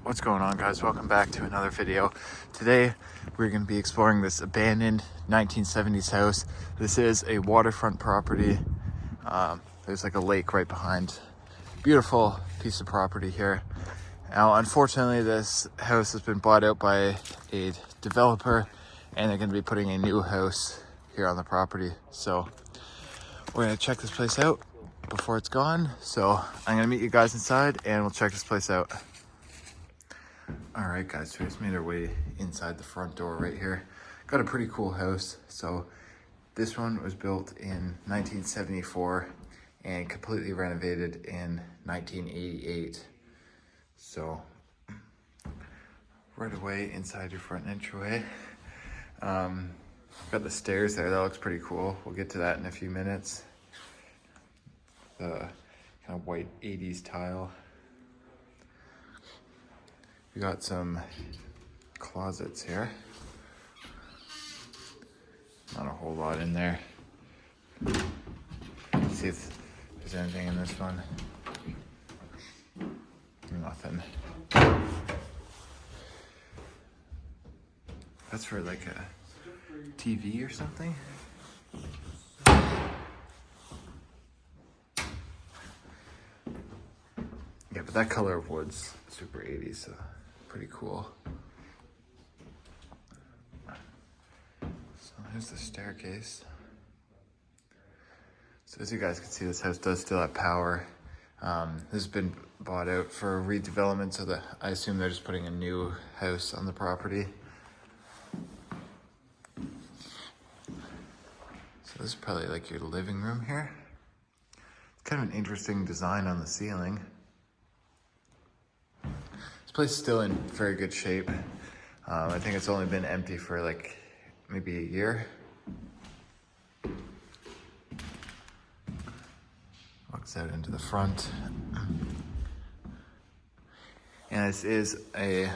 What's going on, guys? Welcome back to another video. Today we're going to be exploring this abandoned 1970s house. This is a waterfront property. There's like a lake right behind. Beautiful piece of property here. Now unfortunately this house has been bought out by a developer and they're going to be putting a new house here on the property. So we're going to check this place out before it's gone. So I'm going to meet you guys inside and we'll check this place out. All right, guys, so we just made our way inside the front door right here. Got a pretty cool house. So this one was built in 1974 and completely renovated in 1988. So right away inside your front entryway. Got the stairs there, that looks pretty cool. We'll get to that in a few minutes. The kind of white 80s tile. We got some closets here. Not a whole lot in there. Let's see if there's anything in this one. Nothing. That's for like a TV or something. Yeah, but that color of wood's super 80s, so pretty cool. So here's the staircase. So as you guys can see, this house does still have power. This has been bought out for redevelopment, so that I assume they're just putting a new house on the property. So this is probably like your living room here. It's kind of an interesting design on the ceiling. This place is still in very good shape. I think it's only been empty for like maybe a year. Looks out into the front. And this is a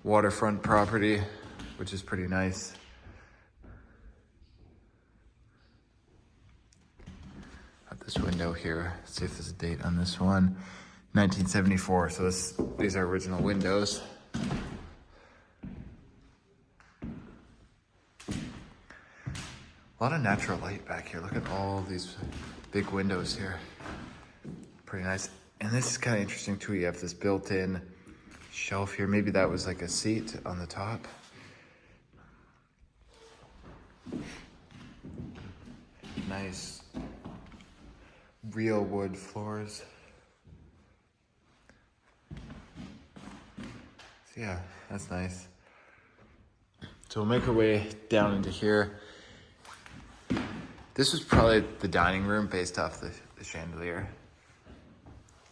waterfront property, which is pretty nice. Got this window here. Let's see if there's a date on this one. 1974, so these are original windows. A lot of natural light back here. Look at all these big windows here. Pretty nice. And this is kind of interesting too. You have this built-in shelf here. Maybe that was like a seat on the top. Nice real wood floors. Yeah, that's nice. So we'll make our way down into here. This was probably the dining room based off the chandelier.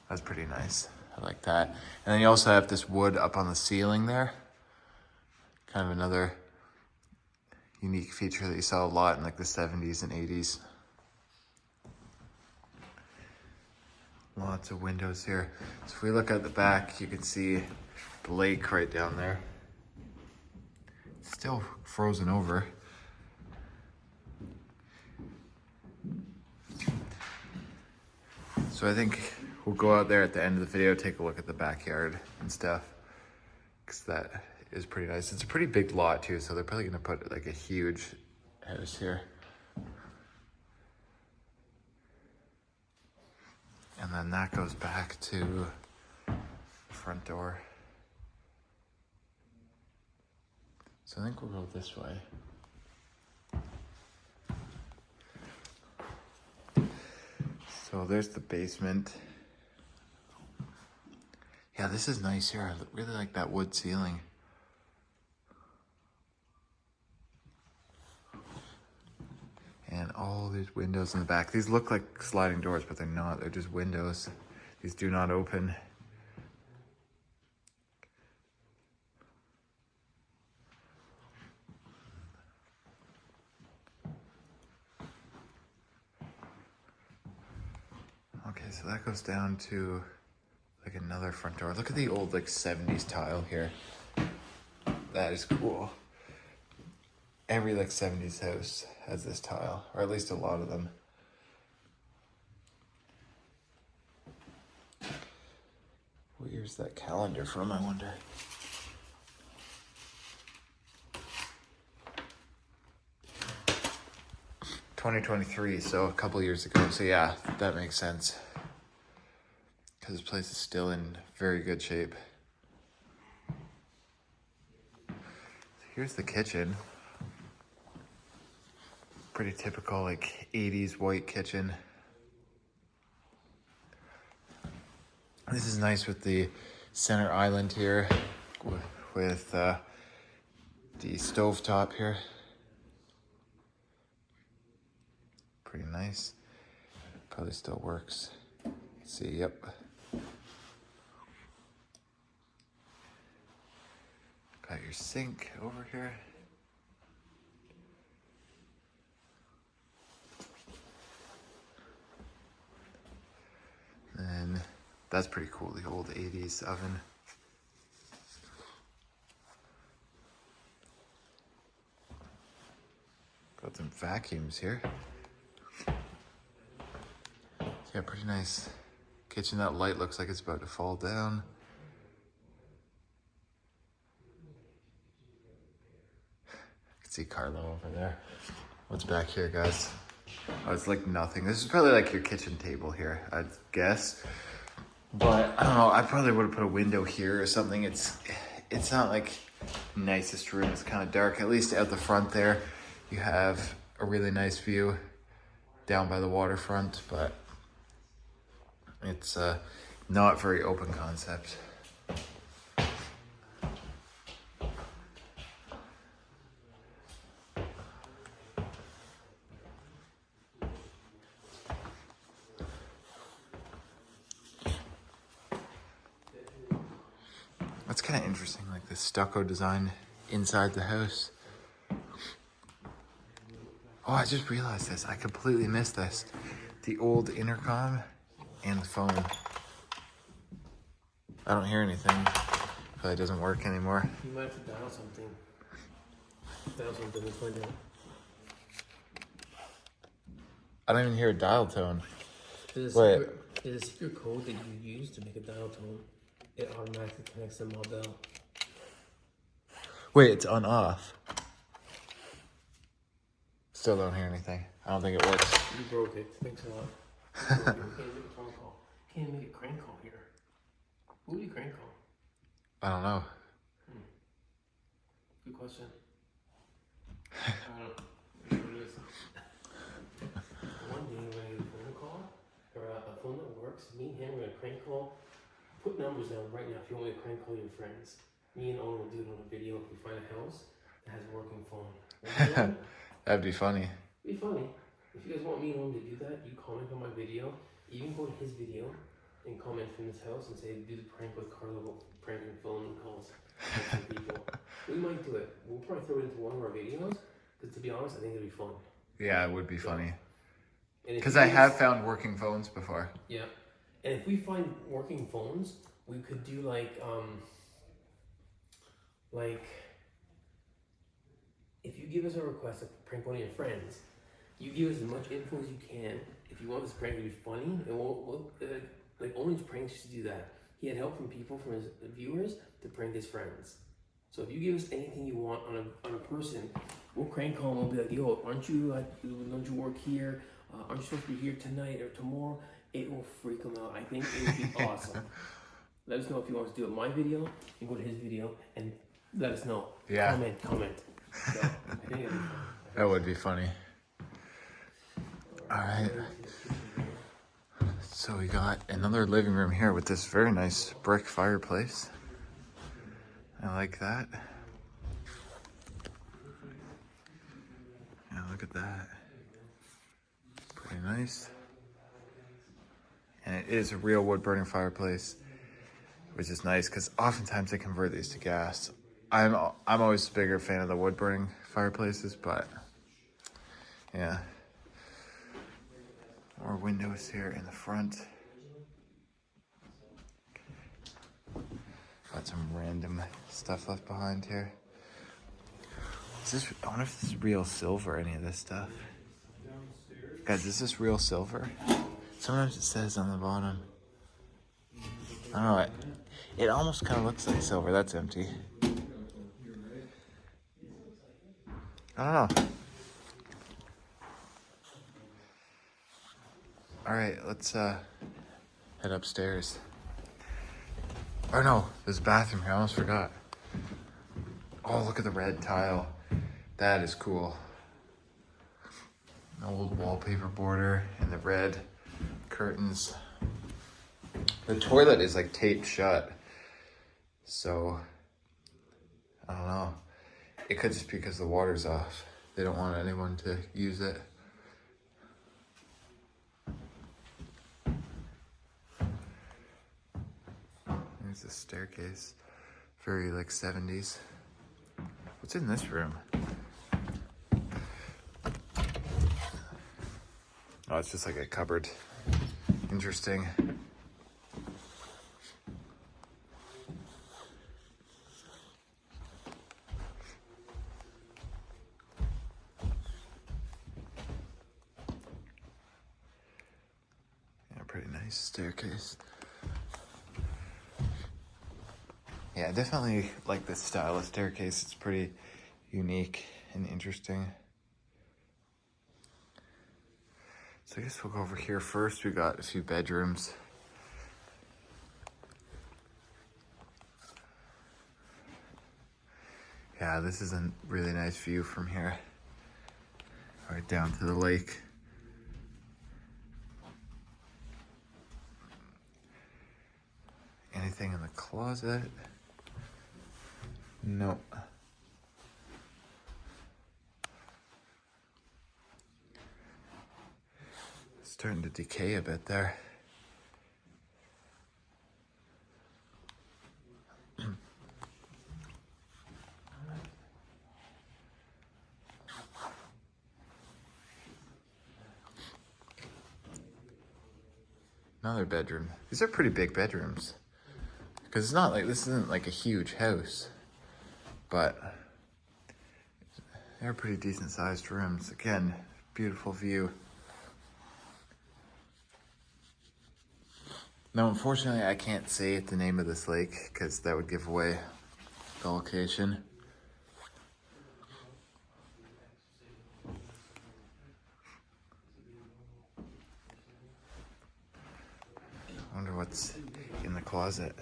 That's pretty nice. I like that. And then you also have this wood up on the ceiling there. Kind of another unique feature that you saw a lot in like the 70s and 80s. Lots of windows here. So if we look at the back, you can see the lake right down there. It's still frozen over. So I think we'll go out there at the end of the video, take a look at the backyard and stuff, because that is pretty nice. It's a pretty big lot too, so they're probably gonna put like a huge house here. And then that goes back to the front door. So I think we'll go this way. So there's the basement. Yeah, this is nice here. I really like that wood ceiling. And all these windows in the back. These look like sliding doors, but they're not. They're just windows. These do not open. Okay, so that goes down to like another front door. Look at the old like 70s tile here. That is cool. Every like 70s house has this tile, or at least a lot of them. What year's that calendar from, I wonder? $2023, so a couple years ago. So yeah, that makes sense. Because this place is still in very good shape. Here's the kitchen. Pretty typical, like 80s white kitchen. This is nice with the center island here, with the stovetop here. Pretty nice. Probably still works. Let's see, yep. Got your sink over here. And that's pretty cool, the old 80s oven. Got some vacuums here. Yeah, pretty nice kitchen. That light looks like it's about to fall down. I can see Carlo over there. What's back here, guys? Oh, it's like nothing. This is probably like your kitchen table here, I'd guess. But I don't know, I probably would have put a window here or something. It's not like nicest room. It's kind of dark. At least out the front there, you have a really nice view down by the waterfront, but it's not very open concept. That's kind of interesting, like the stucco design inside the house. Oh, I just realized this. I completely missed this. The old intercom and the phone. I don't hear anything. Probably doesn't work anymore. You might have to dial something. Dial something and find out. I don't even hear a dial tone. There's a secret code that you use to make a dial tone. It automatically connects to Model. Wait, it's on off. Still don't hear anything. I don't think it works. You broke it. Thanks a lot. You can't make a phone call. You can't make a crank call here. Who would you crank call? I don't know. Good question. I don't know. One day when I get a phone call, or a phone that works, me and him are going to crank call. Put numbers down right now if you want me to crank call your friends. Me and Owen will do it on a video if we find a house that has a working phone. That'd be funny. It'd be funny. If you guys want me and Owen to do that, you comment on my video. You can go to his video and comment from this house and say, do the prank with Carlo, pranking phone calls. People. We might do it. We'll probably throw it into one of our videos, because to be honest, I think it'd be fun. Yeah, it would be funny. Because I have found working phones before. Yeah. And if we find working phones, we could do like if you give us a request to prank one of your friends, you give us as much info as you can. If you want this prank to be funny, and we'll like Owen's pranks used to do that. He had help from people, from his viewers, to prank his friends. So if you give us anything you want on a person, we'll crank call and we'll be like, yo, don't you work here? Aren't you supposed to be here tonight or tomorrow? It will freak them out. I think it would be awesome. Let us know if you want us to do it in my video and go to his video and let us know. Yeah. Comment. So, I think it'd be fun. That would be funny. All right. So we got another living room here with this very nice brick fireplace. I like that. Yeah, look at that. Pretty nice. And it is a real wood burning fireplace, which is nice because oftentimes they convert these to gas. I'm always a bigger fan of the wood burning fireplaces, but yeah. More windows here in the front. Got some random stuff left behind here. I wonder if this is real silver, any of this stuff. Guys, is this real silver? Sometimes it says on the bottom. I don't know. It almost kind of looks like silver. That's empty. I don't know. All right, let's head upstairs. Oh no, there's a bathroom here. I almost forgot. Oh, look at the red tile. That is cool. An old wallpaper border and the red curtains. The toilet is like taped shut. So, I don't know. It could just be because the water's off. They don't want anyone to use it. There's the staircase. Very like 70s. What's in this room? Oh, it's just like a cupboard. Interesting. Yeah, pretty nice staircase. Yeah, I definitely like this style of staircase. It's pretty unique and interesting. So I guess we'll go over here first. We got a few bedrooms. Yeah, this is a really nice view from here. Right down to the lake. Anything in the closet? No. Starting to decay a bit there. Another bedroom. These are pretty big bedrooms. Because it's not like, this isn't like a huge house. But they're pretty decent sized rooms. Again, beautiful view. Now, unfortunately, I can't say the name of this lake because that would give away the location. I wonder what's in the closet.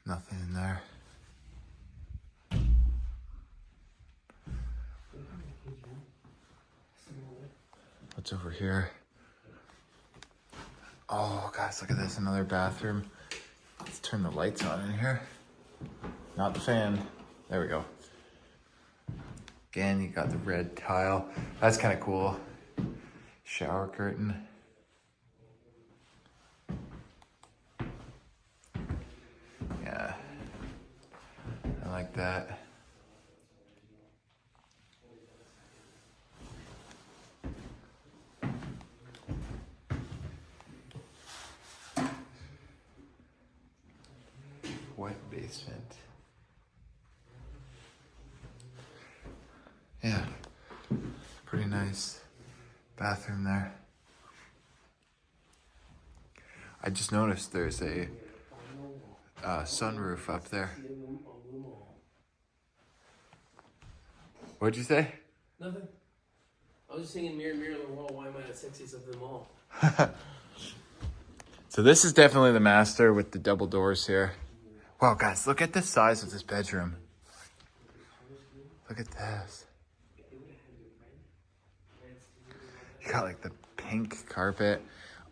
Nothing in there. What's over here? Oh, guys, look at this. Another bathroom. Let's turn the lights on in here. Not the fan. There we go. Again, you got the red tile. That's kind of cool. Shower curtain. Yeah. I like that. Wet basement. Yeah, pretty nice bathroom there. I just noticed there's a sunroof up there. What'd you say? Nothing. I was just singing Mirror, Mirror on the Wall, why am I the sexiest of them all? So this is definitely the master with the double doors here. Wow, guys, look at the size of this bedroom. Look at this. You got like the pink carpet.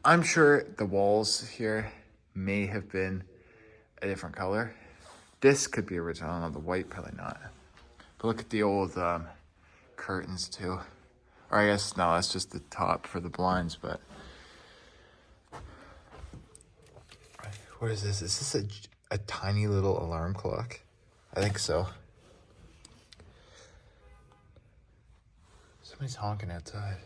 I'm sure the walls here may have been a different color. This could be original. I don't know, the white probably not. But look at the old curtains too. Or I guess, no, that's just the top for the blinds, but. What is this? Is this a tiny little alarm clock? I think so. Somebody's honking outside.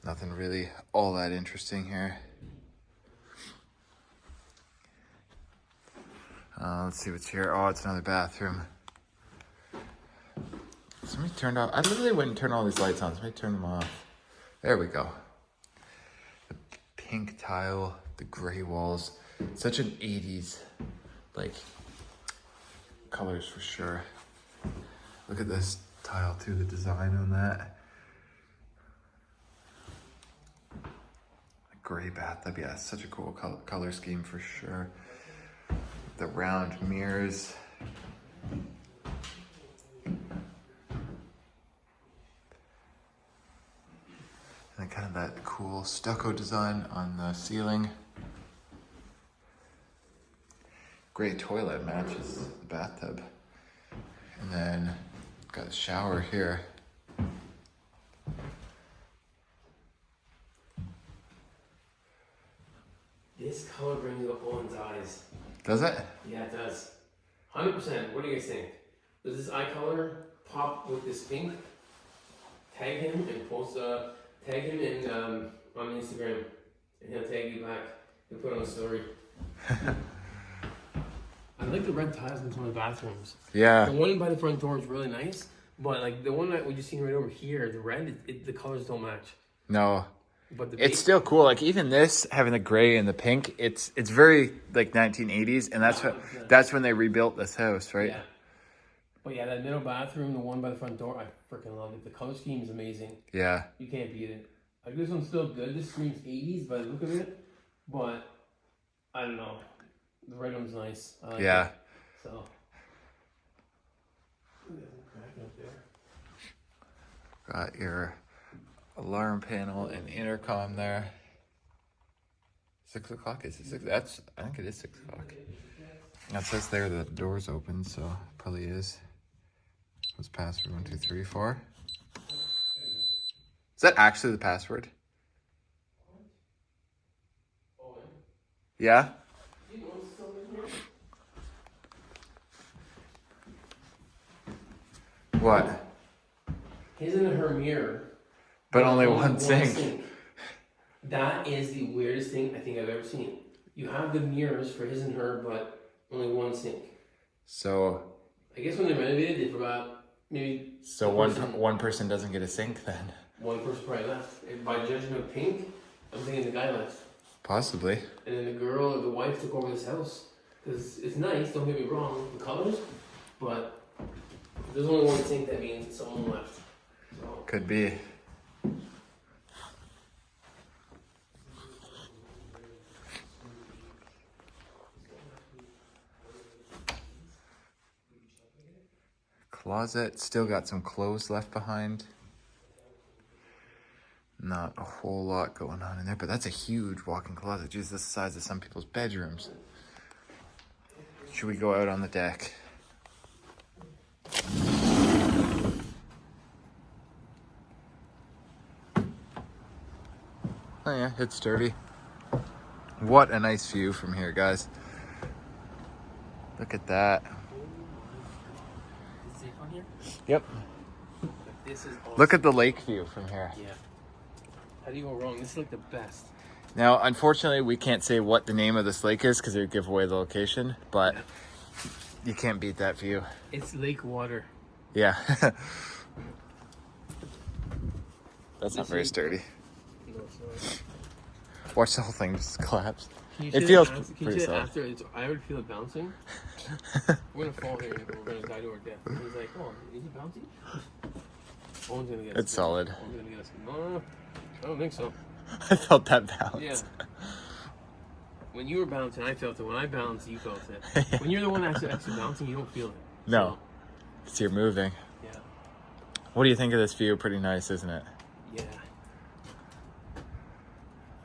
Nothing really all that interesting here. Let's see what's here. Oh, it's another bathroom. Some Let me turn off. I literally wouldn't turn all these lights on. So let me turn them off. There we go. The pink tile, the gray walls. Such an 80s, like, colors for sure. Look at this tile too, the design on that. A gray bathtub, yeah, such a cool color scheme for sure. The round mirrors. And kind of that cool stucco design on the ceiling. Gray toilet matches the bathtub. And then got a shower here. This color brings up Owen's eyes. Does it? Yeah, it does. 100%. What do you guys think? Does this eye color pop with this pink? Tag him and post, tag him in, on Instagram, and he'll tag you back. He'll put on a story. I like the red tiles in some of the bathrooms. Yeah. The one by the front door is really nice, but like the one that we just seen right over here, the red, the colors don't match. No. But it's still cool. Like even this, having the gray and the pink, it's very like 1980s, and that's when they rebuilt this house, right? Yeah. But yeah, that middle bathroom, the one by the front door, I freaking love it. The color scheme is amazing. Yeah. You can't beat it. Like this one's still good. This screams 80s by the look of it, but I don't know. The red one's nice. I like yeah. it. So. Got your alarm panel and intercom there. 6 o'clock, is it 6? I think it is 6 o'clock. It says there the door's open, so it probably is. What's password? 1, 2, 3, 4. Is that actually the password? Yeah? What? His and her mirror. But only one sink. That is the weirdest thing I think I've ever seen. You have the mirrors for his and her, but only one sink. So I guess when they renovated, they forgot maybe. So one person doesn't get a sink then. One person probably left. And by judging of pink, I'm thinking the guy left. Possibly. And then the girl or the wife took over this house. Because it's nice, don't get me wrong, the colors, but if there's only one sink, that means someone left. So. Could be. Closet, still got some clothes left behind. Not a whole lot going on in there, but that's a huge walk-in closet. Jeez, this is the size of some people's bedrooms. Should we go out on the deck? Oh yeah, it's sturdy. What a nice view from here, guys. Look at that. Is it safe on here? Yep. This is awesome. Look at the lake view from here. Yeah. How do you go wrong? This is like the best. Now, unfortunately, we can't say what the name of this lake is because it would give away the location, but you can't beat that view. It's lake water. Yeah. That's not very sturdy. No, it's not. Watch the whole thing just collapse. It feels pretty solid. solid. After I already feel it bouncing. We're gonna fall here and we're gonna die to our death. And he's like, oh, is it bouncing? Owen's gonna get us. It's solid. Owen's gonna get us. No, I don't think so. I felt that bounce. Yeah. When you were bouncing, I felt it. When I bounced, you felt it. When you're the one that's actually bouncing, you don't feel it. No. It's you're moving. Yeah. What do you think of this view? Pretty nice, isn't it? Yeah.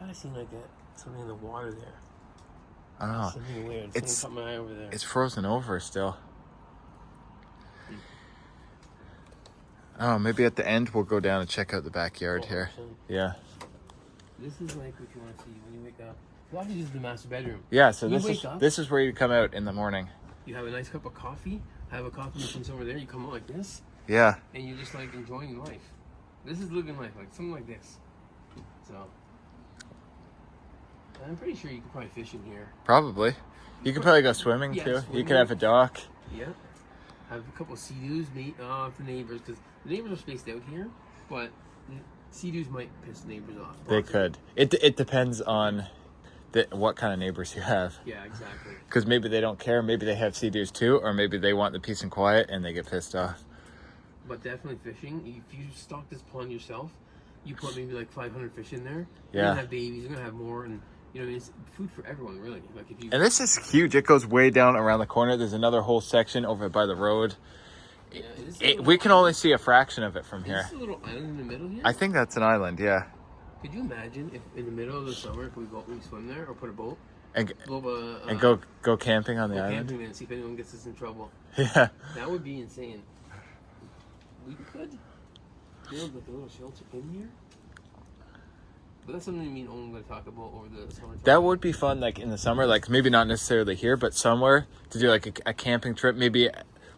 I seen like something in the water there. I don't know. Something weird. It's Something caught my eye over there. It's frozen over still. Oh, maybe at the end we'll go down and check out the backyard here. Yeah. This is like what you want to see when you wake up. Well, actually, this is the master bedroom. Yeah, so You this wake is up- this is where you come out in the morning. You have a nice cup of coffee. Have a coffee machine over there. You come out like this, Yeah. and you're just like enjoying life. This is living life, like something like this. So, I'm pretty sure you could probably fish in here. Probably. You could probably go swimming Yeah, too. You swimming. could have a dock. Yeah. Have a couple of sea-doos, for neighbors, because The neighbors are spaced out here, but sea-doos might piss neighbors off. They could. It depends on what kind of neighbors you have. Yeah, exactly. Because maybe they don't care. Maybe they have sea-doos too, or maybe they want the peace and quiet and they get pissed off. But definitely fishing. If you stock this pond yourself, you put maybe like 500 fish in there. Yeah. You're gonna have babies. You're gonna have more, and you know, it's food for everyone, really. Like if you. And this is huge. It goes way down around the corner. There's another whole section over by the road. Yeah, We can only see a fraction of it from here. Is this a little island in the middle here? I think that's an island, yeah. Could you imagine if in the middle of the summer, if we swim there or put a boat And and go camping on the island? camping and see if anyone gets us in trouble. Yeah. That would be insane. We could build like a little shelter in here. But that's something me and Owen going to talk about over the summertime. That would be fun, like in the summer, like maybe not necessarily here, but somewhere to do like a camping trip, maybe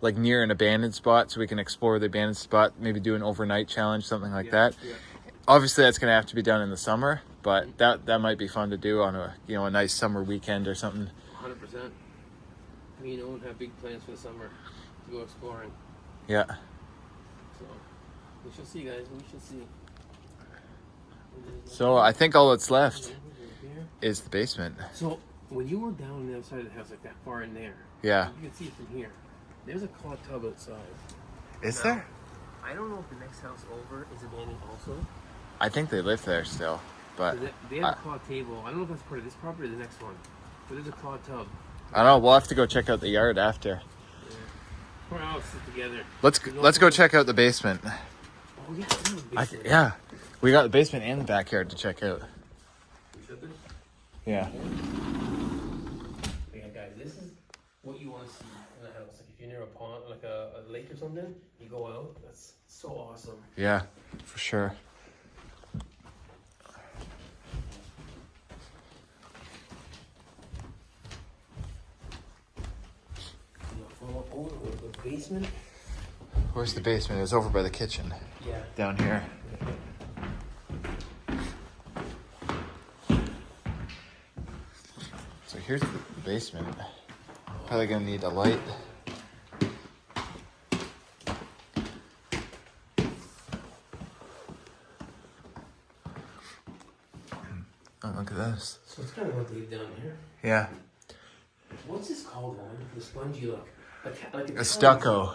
like near an abandoned spot so we can explore the abandoned spot, maybe do an overnight challenge, something like that. Yeah. Obviously that's going to have to be done in the summer, but that might be fun to do on a nice summer weekend or something. 100%. Me and Owen have big plans for the summer to go exploring. Yeah. So we shall see, guys. We shall see. So I think all that's left is the basement. So when you were down on the other side of the house, like that far in there, Yeah. you can see it from here. There's a claw tub outside. Is there? I don't know if the next house over is abandoned also. I think they live there still, but They have a claw table. I don't know if that's part of this property or the next one, but there's a claw tub. I don't know. We'll have to go check out the yard after. Yeah. We're all sit together. Let's go check out the basement. Oh yeah, Yeah, we got the basement and the backyard to check out. Yeah. Yeah, guys, this is what you want to see in a house. Like if you're near a pond, like a lake or something, you go out. That's so awesome. Yeah, for sure. The basement. Where's the basement? It was over by the kitchen. Yeah. Down here. So here's the basement. Probably gonna need a light. Oh, look at this. So it's kind of what they've done here. Yeah. What's this called, Owen? The spongy look. Like A stucco.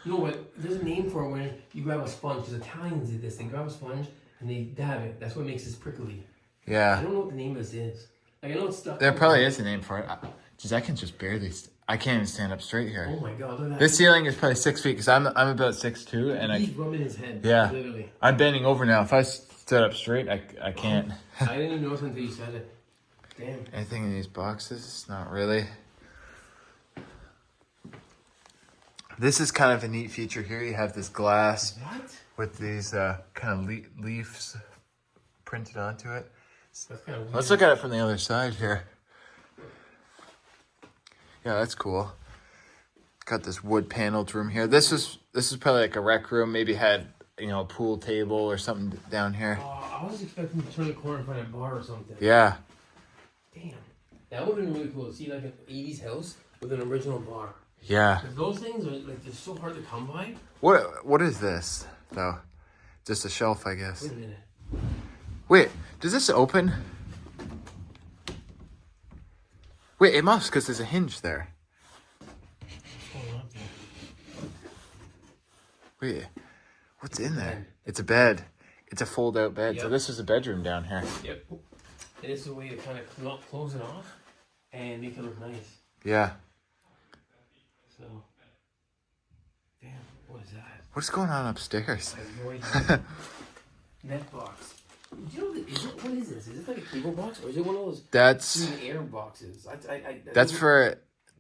No, but there's a name for it when you grab a sponge. Because Italians did this. They grab a sponge and they dab it. That's what makes this prickly. I Yeah. don't know what the name of this is. Like I know it's stucco. There probably is a name for it. Jeez, I can just barely. I can't even stand up straight here. Oh my god, look at that. This ceiling is probably 6 feet because I'm about 6'2", and He's rubbing his head. Yeah. Literally. I'm bending over now. If I stood up straight, I can't. I didn't even notice until you said it. Damn. Anything in these boxes? Not really. This is kind of a neat feature here. You have this glass What? with these kind of leaves printed onto it. That's kind of weird. Let's look at it from the other side here. Yeah, that's cool. Got this wood paneled room here. This is probably like a rec room. Maybe had a pool table or something down here. I was expecting to turn the corner and find a bar or something. Yeah. Damn. That would have been really cool to see like an 80s house with an original bar. Yeah. 'Cause those things are like they're so hard to come by. What is this though? Just a shelf, I guess. Wait a minute. Wait, does this open? Wait, it must, because there's a hinge there. What's going on there? Wait, what's in there? It's a bed. It's a fold-out bed. So Yep. this is a bedroom down here. Yep. And this is a way to kind of close it off and make it look nice. Yeah. So, damn, what is that? What's going on upstairs? I have no idea. Net box. Do you know what is this? Is this like a cable box or is it one of those That's air boxes? that's for,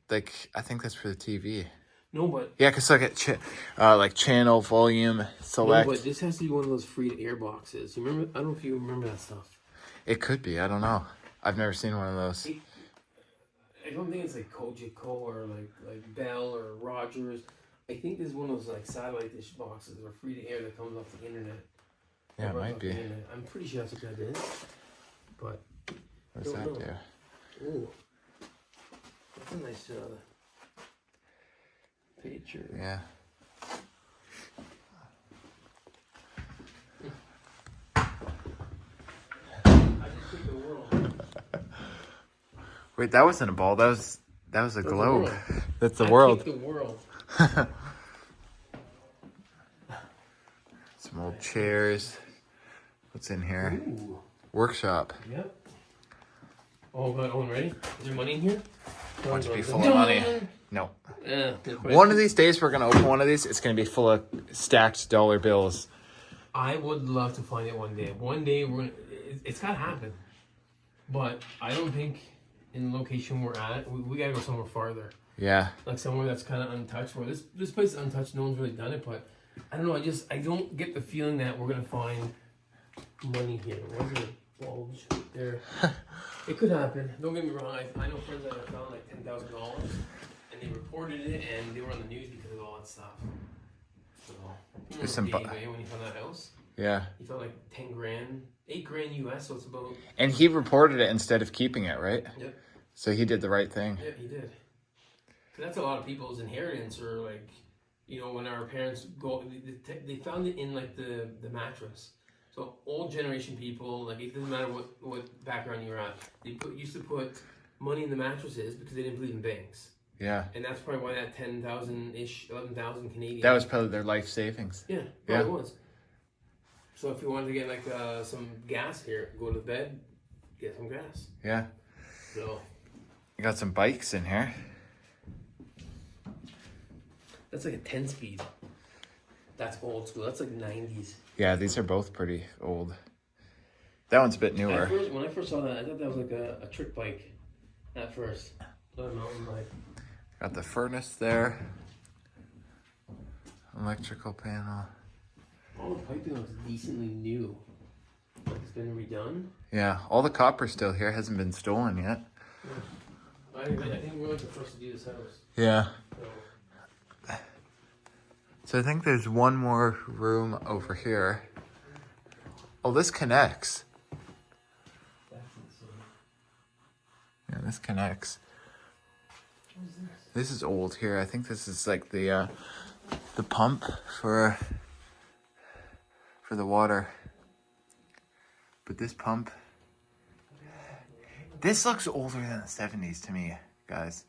like, I think that's for the TV. No, but Yeah, because look at like channel, volume, select. no, but this has to be one of those free to air boxes. You remember? I don't know if you remember that stuff. It could be. I don't know. I've never seen one of those. I don't think it's like Cogeco or like Bell or Rogers. I think this is one of those like satellite dish boxes or free to air that comes off the internet. Yeah, it Or runs might off be. the internet. I'm pretty sure that's what that is. But What does don't that know. do? ooh, that's a nice picture. Yeah. Wait, that wasn't a ball. That was a globe. world. That's the I world. kicked the world. Some old chairs. What's in here? Ooh. Workshop. Yep. Oh god, Owen, ready? Is there money in here? Want to be full of money? No. Yeah. One of these days we're gonna open one of these. It's gonna be full of stacked dollar bills. I would love to find it one day. One day we're gonna. It's gotta happen. But I don't think in the location we're at, we gotta go somewhere farther. Yeah. Like somewhere that's kind of untouched. Where this place is untouched. No one's really done it, but I don't know. I don't get the feeling that we're gonna find money here. Where's the bulge there? It could happen. Don't get me wrong. I know friends that have found like $10,000, and they reported it, and they were on the news because of all that stuff. So There's some when you found that house, yeah. he found like 10 grand, 8 grand US. So it's about. And he reported it instead of keeping it, right? Yep. So he did the right thing. Yeah, he did. That's a lot of people's inheritance, or like, you know, when our parents go, they found it in like the mattress. So old generation people, like it doesn't matter what background you're at, they used to put money in the mattresses because they didn't believe in banks. Yeah. And that's probably why that 10,000-ish, 11,000 Canadian. That was probably their life savings. Yeah, probably was. So if you wanted to get like some gas here, go to bed, get some gas. Yeah. So. You got some bikes in here. That's like a 10-speed. That's old school. That's like 90s. Yeah, these are both pretty old. That one's a bit newer. When I first saw that, I thought that was like a trick bike at first. Not a mountain bike. Got the furnace there. Electrical panel. All the piping looks decently new. Like it's been redone. Yeah, all the copper's still here. Hasn't been stolen yet. Yeah. I think we're like the first to do this house. Yeah. So. So I think there's one more room over here. Oh, this connects. That's insane. Yeah, this connects. What is this? This is old here. I think this is like the pump for the water. But this pump, this looks older than the 70s to me, guys.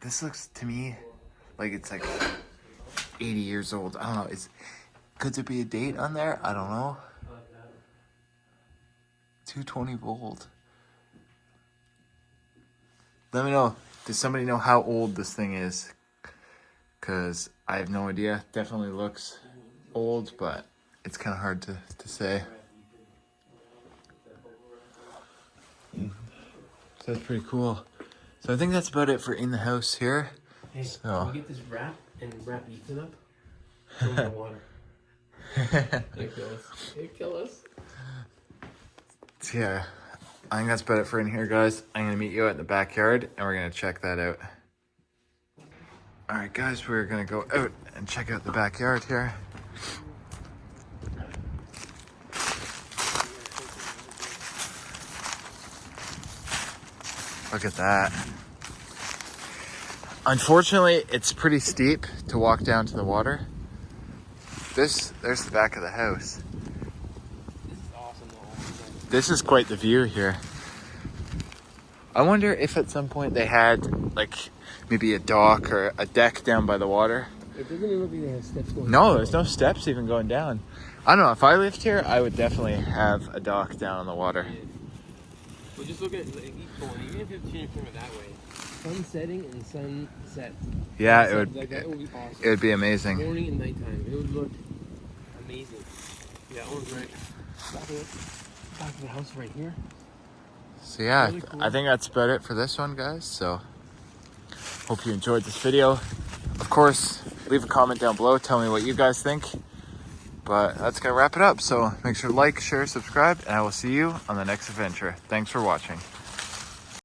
This looks to me like it's like 80 years old. I don't know. Could there be a date on there? I don't know. 220 volt. Let me know. Does somebody know how old this thing is? Because I have no idea. Definitely looks old, but it's kind of hard to say. So that's pretty cool. So I think that's about it for in the house here. Hey, so. can we get this wrap and wrap Ethan up? Throw him in the water. He'll kill us. He'll kill us. Yeah, I think that's about it for in here, guys. I'm going to meet you out in the backyard, and we're going to check that out. All right, guys, we're going to go out and check out the backyard here. Look at that. Unfortunately, it's pretty steep to walk down to the water. There's the back of the house. This is awesome though. This is quite the view here. I wonder if at some point they had like maybe a dock or a deck down by the water. It doesn't even look like they have steps going No, down. there's no steps even going down. I don't know, if I lived here, I would definitely have a dock down on the water. Yeah. But just look at like, even if you turn your camera that way, sun setting and sunset. Yeah, Sunset, it would. like, that would be awesome. It would be amazing. Morning and nighttime, it would look amazing. Yeah, Owen's right. Back of the house right here. So yeah, Really cool. I think that's about it for this one, guys. So hope you enjoyed this video. Of course, leave a comment down below. Tell me what you guys think. But that's going to wrap it up. So make sure to like, share, subscribe, and I will see you on the next adventure. Thanks for watching.